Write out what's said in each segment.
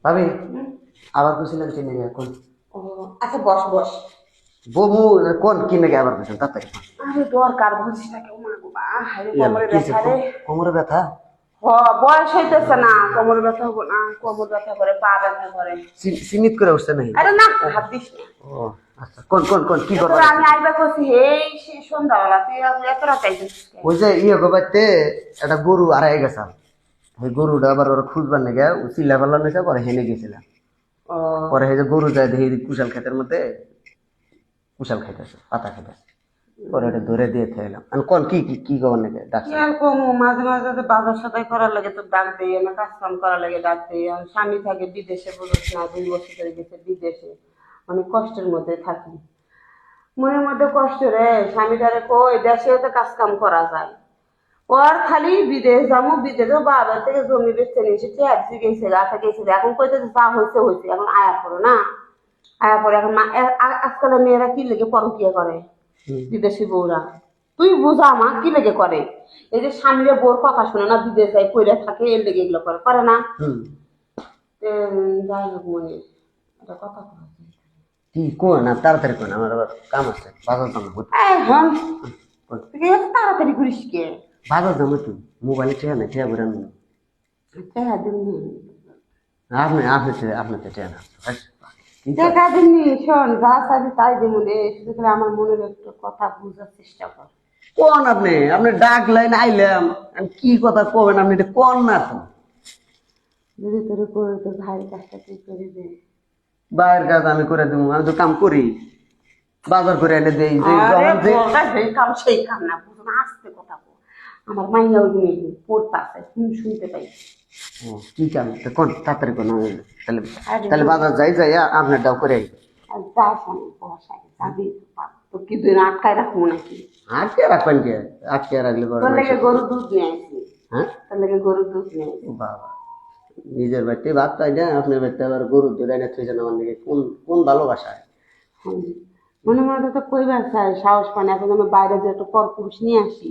ভাবি আবার কইছিলেন কিনে গে কোন ও আচ্ছা বস বস। বমু কোন কিনে গে আবার কইছেন তাড়াতাড়ি আরে দরকার বুঝিস না কেউ মা গো বা হারে ইয়ালা কোমরে কিছে ব্যথা রে। কোমরে ব্যথা হ বয়স হইতেছে না কোমরে ব্যথা হবো না কোমর ব্যথা করে পা ব্যথা করে। সিমিত করে উঠছে নাই আরে না হাত দিস না। ও আচ্ছা কোন কোন কোন কি এত করবা আমি আইবা করছি হেই সে সন্ধ্যাবেলা তুই এত রাত আইছিস ওই যে ইয়ে গোবাইতে একটা গরু আড়াই গেছে ওই গরুটা আবার ওরা খুঁজবার নাকি ও চিল্লা পাল্লা নিছে পরে হেনে গেছিলাম ও পরে এই যে গরু যায় দেখি কুশাল ক্ষেতের মধ্যে কুশাল খাইতেছে পাতা খাইতেছে পরে ওটা ধরে দিয়ে থাকলাম আমি কোন কি কি কি খবর নাকি কি ডাক্তার আর কমু মাঝে মাঝে তো বাজার সদাই করার লাগে তো ডাক দেই না কাজ কাম করার লাগে ডাক দেই আর স্বামী থাকে বিদেশে বুঝছ না 2 বছর ধরে গেছে বিদেশে অনেক কষ্টের মধ্যে থাকি মনের মধ্যে কষ্ট রে স্বামীটারে কই দেশেও তো কাজ কাম করা যায় ওর খালি বিদেশ যাবো বিদেশে বাবার থেকে জমি বেচতে নিয়ে এসেছে একদিকে গেছে রাখা গেছে এখন কইতেছে যা হয়েছে হয়েছে এখন আয়া পড়ো না আয়া পরে এখন আজকালের মেয়েরা কি লেগে পরকিয়া করে বিদেশি বউরা তুই বুঝা মা কি লেগে করে এই যে স্বামীরে বউর কথা শুনে না বিদেশ যায় পইরা থাকে এর লেগে এগুলো করে করে না হুম যাই হোক মনে একটা কথা বলা যায়। কি কোন না তাড়াতাড়ি কোন আমার আবার কাম আছে বাজার দাম এই হন তুই এত তাড়াতাড়ি করিস কে বাজার দাম তুই মোবাইলে ঠেয়া না ঠেয়া বেরান টাকা দিননি আপনি আপনি আপনি তো ঠেয়া না টাকা দিননি শোন যা চাইবি তাই দিব রে শুধু করে আমার মনের একটা কথা বুঝার চেষ্টা কর কোন আপনি আপনি ডাক লাইন আইলাম আমি কি কথা কবেন আপনি এটা কোন না তো যদি তোর করে তোর ভাইয়ের কাজটা তুই করে দে বাইরের কাজ আমি করে দেবো আমি তো কাম করি বাজার করে এনে দেই যে আরে যখন যে বলটা সেই কাম সেই কাম না বুঝো না আস্তে কথা বল আমার মাইয়া ওই মেয়ে পড়তে আছে তুমি শুনতে পাই ও, কি কাম তা কোন তাড়াতাড়ি কোন তাহলে আরে তাহলে বাজার যাই যাই আপনারটাও করে আই আর যা শোনো বসায় যাবি তো পার তো কি দুই আটকায় রাখবো নাকি আটকে রাখবেন কে আটকে রাখলে বড় তোর লেগে মাইসে। গরু দুধ নিয়ে আসি হ্যাঁ তোর লেগে গরু দুধ নিয়ে আসি ও বাবা নিজের বাড়িতে ভাত পাই না আপনার বাড়িতে আবার গরু দুধ এনে থুইছেন আমার দিকে কোন কোন ভালোবাসায় হ্যাঁ। মনে মনে তো কইবার চাই সাহস পান এখন আমি বাইরে যে একটা পরপুরুষ নিয়ে আসি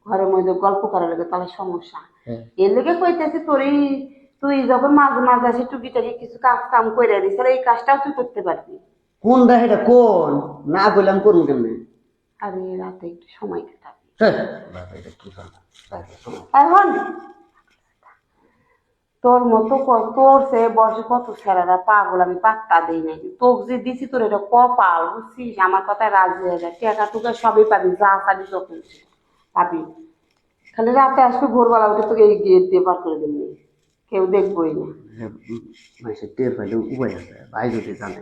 ঘরের মধ্যে গল্প করার লাগে তাহলে সমস্যা হ্যাঁ এর লেগে কইতেছি তোরই তুই যখন মাঝে মাঝে আসি টুকিটাকি কিছু কাজ কাম করে দিস তাহলে এই কাজটাও তুই করতে পারবি কোন এটা কোন না কইলাম করবো কেমনে আরে রাতে একটু সময় কাটাবি বাবা এটা কি কথা এখন তোর মতো তোর সে বয়সে কত ছেলেরা পাগল আমি পাত্তা দিই নাই তোকে যে দিছি তোর এটা কপাল বুঝছিস আমার কথায় রাজি হয়ে যায় টাকা টুকা সবই পাবি যা চাবি তখন পাবি খালি রাতে আসবে ভোরবেলা উঠে তোকে গিয়ে দিয়ে পার করে দেবি কেউ দেখবোই না মাইসে টের পাইলে উপায় আছে ভাই যদি জানে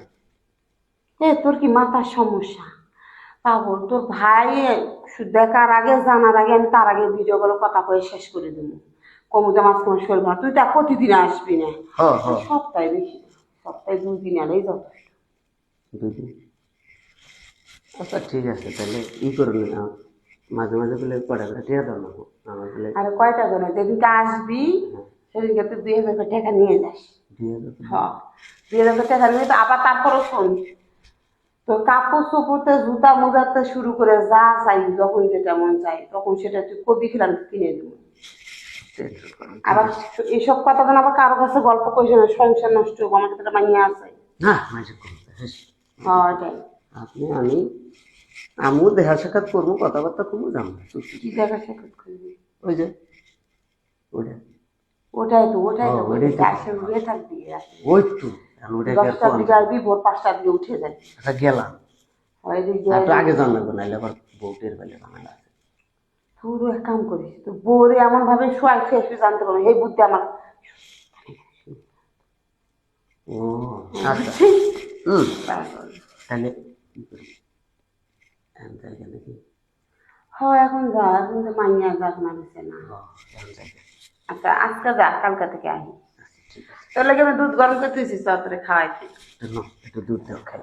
তোর কি মাথার সমস্যা পাগল তোর ভাই দেখার আগে জানার আগে আমি তার আগে ভিডিও কলে কথা কয়ে শেষ করে দেবো কমুদা মাছ তোমার শরীর ভালো তুই তা প্রতিদিন আসবি না হ্যাঁ হ্যাঁ সপ্তাহে বেশি সপ্তাহে 2 দিন এলেই যথেষ্ট দুদিন আচ্ছা ঠিক আছে তাহলে ই করুন না মাঝে মাঝে বলে কটা করে টিয়া দাও না আমার বলে আর কয়টা করে যেদিনকে আসবি সেদিনকে তুই 2,000 টাকা নিয়ে যাস দিয়ে দাও হ্যাঁ 2,000 টাকা নিয়ে তো আবার তারপরও শোন তোর কাপড় চোপড়তে জুতা মোজাতে শুরু করে যা চাই যখন যেটা মন চাই তখন সেটা তুই কবি খেলাম কিনে দেবো আবার এইসব কথা যেন আবার কারো কাছে গল্প করছে না সংসার নষ্ট হবো আমার কাছে মানিয়ে আছে না মাঝে করতে হ্যাঁ ওটাই আপনি আমি আমিও দেখা সাক্ষাৎ করবো কথাবার্তা করবো জানবো কি জায়গা সাক্ষাৎ করবি ওই যে ওটা ওটাই তো ওটাই তো। আসে উড়ে থাকবি রাতে। ওই তো এখন ওটা 10টার দিকে আসবি ভোর 5টার দিকে উঠে যাবি আচ্ছা গেলাম ওই যে একটু আগে জানাবো নাইলে আবার বউটের বেলে ঝামেলা আছে তুই এক কাম করিস তো বোরে এমন ভাবে শোয়াই শেষ জানতে পারবো এই বুদ্ধি আমার ও আচ্ছা হুম তাহলে কি করি এখন জায়গা নাকি হয় এখন যা এখন তো মাইয়া যাক না দিছে না এখন জায়গা আচ্ছা আজকে যা কালকা থেকে আহি আচ্ছা ঠিক আছে তোর লাগে আমি দুধ গরম করে তুইছিস তোরে খাওয়াইছি একটু দুধ দেওয়া খাই